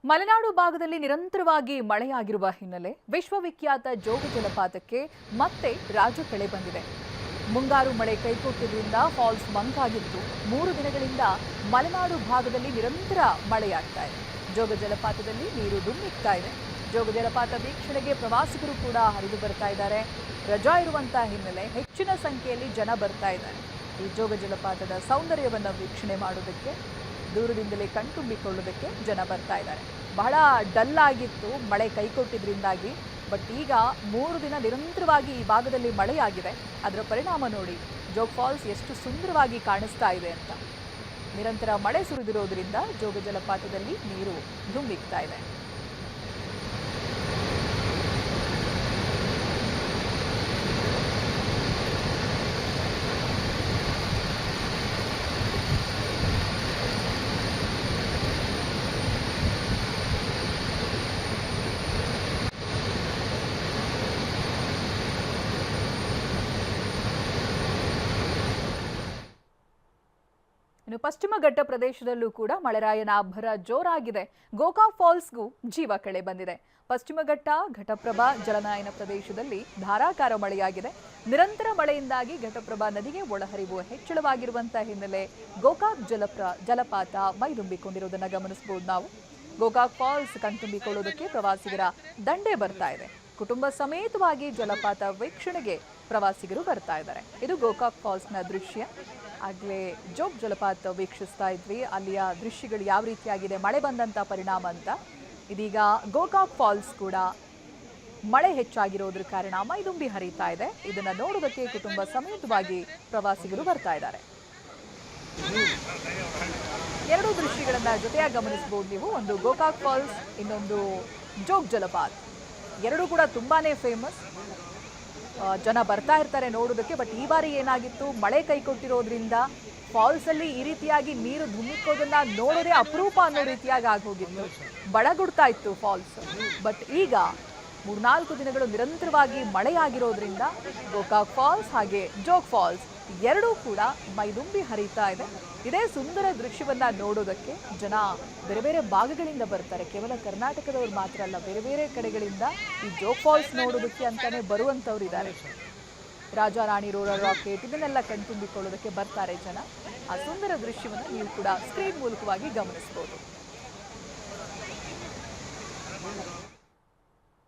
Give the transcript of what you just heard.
ಮಲೆನಾಡು ಭಾಗದಲ್ಲಿ ನಿರಂತರವಾಗಿ ಮಳೆಯಾಗಿರುವ ಹಿನ್ನೆಲೆ ವಿಶ್ವವಿಖ್ಯಾತ ಜೋಗ ಜಲಪಾತಕ್ಕೆ ಮತ್ತೆ ರಾಜಕಳೆ ಬಂದಿದೆ. ಮುಂಗಾರು ಮಳೆ ಕೈಕೊಟ್ಟಿದ್ದರಿಂದ ಫಾಲ್ಸ್ ಮಂಕಾಗಿತ್ತು. 3 ದಿನಗಳಿಂದ ಮಲೆನಾಡು ಭಾಗದಲ್ಲಿ ನಿರಂತರ ಮಳೆಯಾಗ್ತಾ ಇದೆ. ಜೋಗ ಜಲಪಾತದಲ್ಲಿ ನೀರು ಧುಮ್ಮಿಕ್ತಾ ಇದೆ. ಜೋಗ ಜಲಪಾತ ವೀಕ್ಷಣೆಗೆ ಪ್ರವಾಸಿಗರು ಕೂಡ ಹರಿದು ಬರ್ತಾ ಇದ್ದಾರೆ. ರಜಾ ಇರುವಂತಹ ಹಿನ್ನೆಲೆ ಹೆಚ್ಚಿನ ಸಂಖ್ಯೆಯಲ್ಲಿ ಜನ ಬರ್ತಾ ಇದ್ದಾರೆ. ಈ ಜೋಗ ಜಲಪಾತದ ಸೌಂದರ್ಯವನ್ನು ವೀಕ್ಷಣೆ ಮಾಡೋದಕ್ಕೆ, ದೂರದಿಂದಲೇ ಕಣ್ತುಂಬಿಕೊಳ್ಳೋದಕ್ಕೆ ಜನ ಬರ್ತಾ ಇದ್ದಾರೆ. ಬಹಳ ಡಲ್ ಆಗಿತ್ತು ಮಳೆ ಕೈಕೊಟ್ಟಿದ್ರಿಂದಾಗಿ. ಬಟ್ ಈಗ 3 ದಿನ ನಿರಂತರವಾಗಿ ಈ ಭಾಗದಲ್ಲಿ ಮಳೆಯಾಗಿದೆ. ಅದರ ಪರಿಣಾಮ ನೋಡಿ, ಜೋಗ್ ಫಾಲ್ಸ್ ಎಷ್ಟು ಸುಂದರವಾಗಿ ಕಾಣಿಸ್ತಾ ಇದೆ ಅಂತ. ನಿರಂತರ ಮಳೆ ಸುರಿದಿರೋದ್ರಿಂದ ಜೋಗ ಜಲಪಾತದಲ್ಲಿ ನೀರು ಧುಮ್ಮಿಕ್ತಾ ಇದೆ. ಇನ್ನು ಪಶ್ಚಿಮ ಘಟ್ಟ ಪ್ರದೇಶದಲ್ಲೂ ಕೂಡ ಮಳೆರಾಯನ ಅಬ್ಬರ ಜೋರಾಗಿದೆ. ಗೋಕಾಕ್ ಫಾಲ್ಸ್ಗೂ ಜೀವ ಕಳೆ ಬಂದಿದೆ. ಪಶ್ಚಿಮ ಘಟ್ಟ, ಘಟಪ್ರಭಾ ಜಲನಯನ ಪ್ರದೇಶದಲ್ಲಿ ಧಾರಾಕಾರ ಮಳೆಯಾಗಿದೆ. ನಿರಂತರ ಮಳೆಯಿಂದಾಗಿ ಘಟಪ್ರಭಾ ನದಿಗೆ ಒಳಹರಿವು ಹೆಚ್ಚಳವಾಗಿರುವಂತಹ ಹಿನ್ನೆಲೆ ಗೋಕಾಕ್ ಜಲಪಾತ ಮೈದುಂಬಿಕೊಂಡಿರುವುದನ್ನು ಗಮನಿಸಬಹುದು ನಾವು. ಗೋಕಾಕ್ ಫಾಲ್ಸ್ ಕಣ್ತುಂಬಿಕೊಳ್ಳುವುದಕ್ಕೆ ಪ್ರವಾಸಿಗರ ದಂಡೇ ಬರ್ತಾ ಇದೆ. ಕುಟುಂಬ ಸಮೇತವಾಗಿ ಜಲಪಾತ ವೀಕ್ಷಣೆಗೆ ಪ್ರವಾಸಿಗರು ಬರ್ತಾ ಇದ್ದಾರೆ. ಇದು ಗೋಕಾಕ್ ಫಾಲ್ಸ್ನ ದೃಶ್ಯ. ಆಗಲೇ ಜೋಗ್ ಜಲಪಾತ ವೀಕ್ಷಿಸ್ತಾ ಇದ್ವಿ. ಅಲ್ಲಿಯ ದೃಶ್ಯಗಳು ಯಾವ ರೀತಿಯಾಗಿದೆ, ಮಳೆ ಬಂದಂಥ ಪರಿಣಾಮ ಅಂತ. ಇದೀಗ ಗೋಕಾಕ್ ಫಾಲ್ಸ್ ಕೂಡ ಮಳೆ ಹೆಚ್ಚಾಗಿರೋದ್ರ ಕಾರಣ ಮೈದುಂಬಿ ಹರಿತಾ ಇದೆ. ಇದನ್ನು ನೋಡೋದಕ್ಕೆ ಕುಟುಂಬ ಸಮೇತವಾಗಿ ಪ್ರವಾಸಿಗರು ಬರ್ತಾ ಇದ್ದಾರೆ. ಎರಡು ದೃಶ್ಯಗಳನ್ನ ಜೊತೆಯಾಗಿ ಗಮನಿಸಬಹುದು ನೀವು. ಒಂದು ಗೋಕಾಕ್ ಫಾಲ್ಸ್, ಇನ್ನೊಂದು ಜೋಗ್ ಜಲಪಾತ. ಎರಡೂ ಕೂಡ ತುಂಬಾನೇ ಫೇಮಸ್. ಜನ ಬರ್ತಾ ಇರ್ತಾರೆ ನೋಡೋದಕ್ಕೆ. ಬಟ್ ಈ ಬಾರಿ ಏನಾಗಿತ್ತು, ಮಳೆ ಕೈಕೊಟ್ಟಿರೋದ್ರಿಂದ ಫಾಲ್ಸ್ ಅಲ್ಲಿ ಈ ರೀತಿಯಾಗಿ ನೀರು ಧುಮ್ಮಿಕ್ಕೋದನ್ನ ನೋಡೋದೇ ಅಪರೂಪ ಅನ್ನೋ ರೀತಿಯಾಗಿ ಆಗೋಗಿತ್ತು. ಬಡಗುಡ್ತಾ ಇತ್ತು ಫಾಲ್ಸ್. ಬಟ್ ಈಗ 3-4 ದಿನಗಳು ನಿರಂತರವಾಗಿ ಮಳೆಯಾಗಿರೋದ್ರಿಂದ ಗೋಕಾಕ್ ಫಾಲ್ಸ್ ಹಾಗೆ ಜೋಗ್ ಫಾಲ್ಸ್ ಎರಡೂ ಕೂಡ ಮೈದುಂಬಿ ಹರಿತಾ ಇದೆ. ಇದೇ ಸುಂದರ ದೃಶ್ಯವನ್ನ ನೋಡೋದಕ್ಕೆ ಜನ ಬೇರೆ ಬೇರೆ ಭಾಗಗಳಿಂದ ಬರ್ತಾರೆ. ಕೇವಲ ಕರ್ನಾಟಕದವ್ರು ಮಾತ್ರ ಅಲ್ಲ, ಬೇರೆ ಬೇರೆ ಕಡೆಗಳಿಂದ ಈ ಜೋಗ್ ಫಾಲ್ಸ್ ನೋಡೋದಕ್ಕೆ ಅಂತಾನೆ ಬರುವಂತವ್ರು ಇದ್ದಾರೆ. ರಾಜಾರಾಣಿ ರೋಲರ್ ರಾಕೆಟ್ ಇದನ್ನೆಲ್ಲ ಕಣ್ತುಂಬಿಕೊಳ್ಳೋದಕ್ಕೆ ಬರ್ತಾರೆ ಜನ. ಆ ಸುಂದರ ದೃಶ್ಯವನ್ನು ನೀವು ಕೂಡ ಸ್ಕ್ರೀನ್ ಮೂಲಕವಾಗಿ ಗಮನಿಸಬಹುದು.